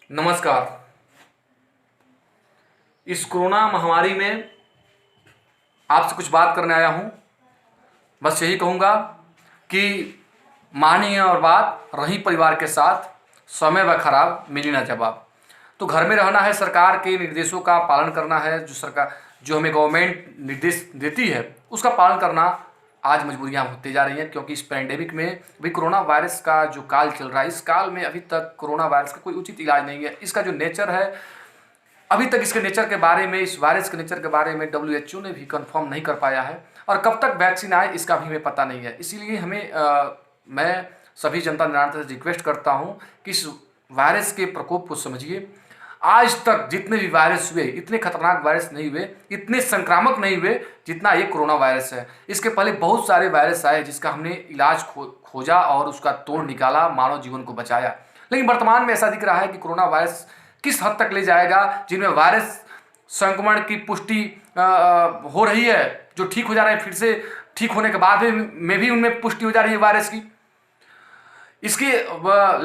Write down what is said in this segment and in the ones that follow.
नमस्कार। इस कोरोना महामारी में आपसे कुछ बात करने आया हूँ। बस यही कहूँगा कि मानिए और बात रही परिवार के साथ, समय व खराब मिली ना जवाब। तो घर में रहना है, सरकार के निर्देशों का पालन करना है। जो हमें गवर्नमेंट निर्देश देती है उसका पालन करना आज मजबूरियां होती जा रही हैं, क्योंकि इस पैंडेमिक में भी कोरोना वायरस का जो काल चल रहा है, इस काल में अभी तक कोरोना वायरस का कोई उचित इलाज नहीं है। इसका जो नेचर है, अभी तक इसके नेचर के बारे में, इस वायरस के नेचर के बारे में WHO ने भी कंफर्म नहीं कर पाया है, और कब तक वैक्सीन आए इसका भी हमें पता नहीं है। इसीलिए मैं सभी जनता जनार्दन से रिक्वेस्ट करता हूँ कि इस वायरस के प्रकोप को समझिए। आज तक जितने भी वायरस हुए, इतने खतरनाक वायरस नहीं हुए, इतने संक्रामक नहीं हुए जितना ये कोरोना वायरस है। इसके पहले बहुत सारे वायरस आए जिसका हमने इलाज खोजा और उसका तोड़ निकाला, मानव जीवन को बचाया। लेकिन वर्तमान में ऐसा दिख रहा है कि कोरोना वायरस किस हद तक ले जाएगा, जिनमें वायरस संक्रमण की पुष्टि हो रही है, जो ठीक हो जा रहे हैं, फिर से ठीक होने के बाद में भी उनमें पुष्टि हो जा रही है वायरस की। इसके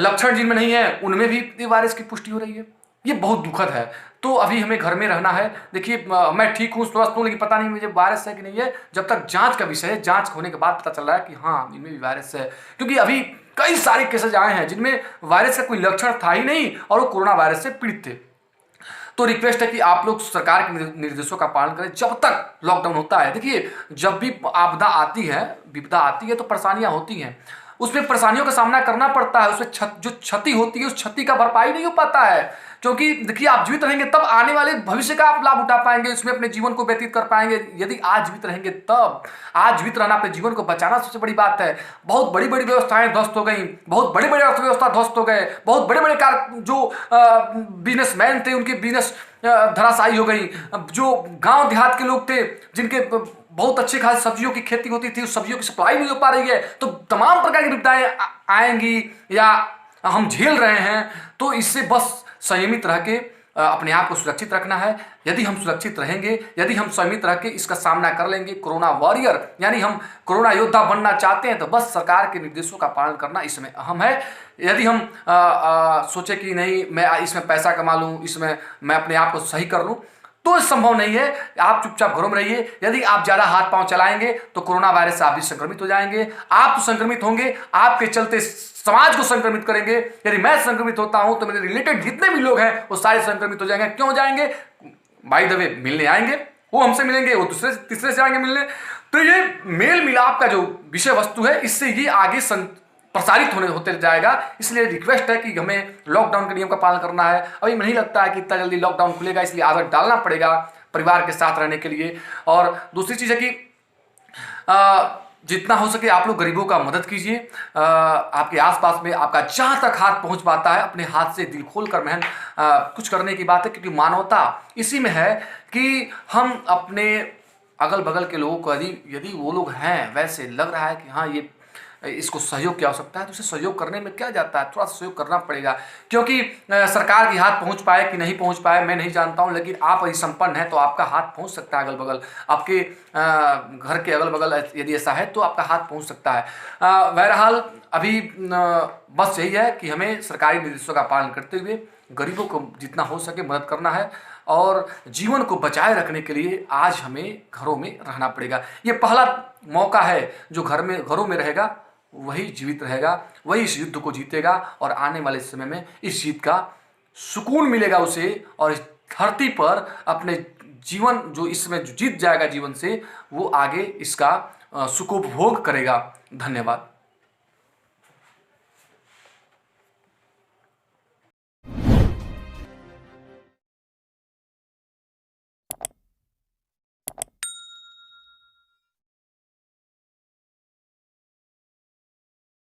लक्षण जिनमें नहीं है उनमें भी वायरस की पुष्टि हो रही है। ये बहुत दुखद है। तो अभी हमें घर में रहना है। देखिए, मैं ठीक हूँ, स्वस्थ हूँ, लेकिन पता नहीं मुझे वायरस है कि नहीं है। जब तक जांच का विषय है, जांच होने के बाद पता चल रहा है कि हाँ, इनमें भी वायरस है। क्योंकि अभी कई सारे केसेज आए हैं जिनमें वायरस का कोई लक्षण था ही नहीं और वो कोरोना वायरस से पीड़ित थे। तो रिक्वेस्ट है कि आप लोग सरकार के निर्देशों का पालन करें जब तक लॉकडाउन होता है। देखिए, जब भी आपदा आती है, विपदा आती है, तो परेशानियां होती हैं। उसमें परेशानियों का सामना करना पड़ता है। उसमें जो क्षति होती है, उस क्षति का भरपाई नहीं हो पाता है। क्योंकि देखिए, आप जीवित रहेंगे तब आने वाले भविष्य का आप लाभ उठा पाएंगे, उसमें अपने जीवन को व्यतीत कर पाएंगे। यदि आज जीवित रहेंगे तब, आज जीवित रहना, अपने जीवन को बचाना सबसे बड़ी बात है। बहुत बड़ी बड़ी व्यवस्थाएं ध्वस्त हो गई, बहुत बड़े बड़े अर्थव्यवस्था ध्वस्त हो गए, बहुत बड़े बड़े जो बिजनेसमैन थे उनके बिजनेस धराशायी हो गई। जो गांव देहात के लोग थे जिनके बहुत अच्छे खास सब्जियों की खेती होती थी, उस सब्जियों की सप्लाई नहीं हो पा रही है। तो तमाम प्रकार की विपदाएं आएंगी या हम झेल रहे हैं। तो इससे बस संयमित रह के अपने आप को सुरक्षित रखना है। यदि हम सुरक्षित रहेंगे, यदि हम संयमित रह के इसका सामना कर लेंगे, कोरोना वॉरियर यानी हम कोरोना योद्धा बनना चाहते हैं, तो बस सरकार के निर्देशों का पालन करना इसमें अहम है। यदि हम सोचे कि नहीं, मैं इसमें पैसा कमा लूँ, इसमें मैं अपने आप को सही कर लूँ, तो संभव नहीं है। आप चुपचाप घरों में रहिए। यदि आप ज्यादा हाथ पांव चलाएंगे तो कोरोना वायरस से आप भी संक्रमित हो जाएंगे। आप तो संक्रमित होंगे, आपके चलते समाज को संक्रमित करेंगे। यदि मैं संक्रमित होता हूं तो मेरे रिलेटेड जितने भी लोग हैं वो सारे संक्रमित हो जाएंगे। क्यों हो जाएंगे? बाय द वे, मिलने आएंगे, वो हमसे मिलेंगे, वो दूसरे तीसरे से आएंगे मिलने। तो ये मेल मिलाप का जो विषय वस्तु है, इससे ये आगे प्रसारित होते जाएगा। इसलिए रिक्वेस्ट है कि हमें लॉकडाउन के नियम का पालन करना है। अभी नहीं लगता है कि इतना जल्दी लॉकडाउन खुलेगा, इसलिए आदत डालना पड़ेगा परिवार के साथ रहने के लिए। और दूसरी चीज़ है कि जितना हो सके आप लोग गरीबों का मदद कीजिए। आपके आसपास में आपका जहाँ तक हाथ पहुँच पाता है, अपने हाथ से दिल खोल कर मेहनत कुछ करने की बात है। क्योंकि मानवता इसी में है कि हम अपने अगल बगल के लोगों को, यदि वो लोग हैं वैसे लग रहा है कि हाँ, ये इसको सहयोग की आवश्यकता है, तो उसे सहयोग करने में क्या जाता है, थोड़ा सा सहयोग करना पड़ेगा। क्योंकि सरकार की हाथ पहुंच पाए कि नहीं पहुंच पाए मैं नहीं जानता हूं, लेकिन आप यदि संपन्न हैं तो आपका हाथ पहुंच सकता है। अगल बगल आपके घर के अगल बगल यदि ऐसा है तो आपका हाथ पहुंच सकता है। बहरहाल अभी बस यही है कि हमें सरकारी निर्देशों का पालन करते हुए गरीबों को जितना हो सके मदद करना है, और जीवन को बचाए रखने के लिए आज हमें घरों में रहना पड़ेगा। ये पहला मौका है। जो घरों में रहेगा वही जीवित रहेगा, वही इस युद्ध को जीतेगा, और आने वाले समय में इस जीत का सुकून मिलेगा उसे, और इस धरती पर अपने जीवन जो इसमें जो जीत जाएगा जीवन से, वो आगे इसका सुखोपभोग करेगा। धन्यवाद।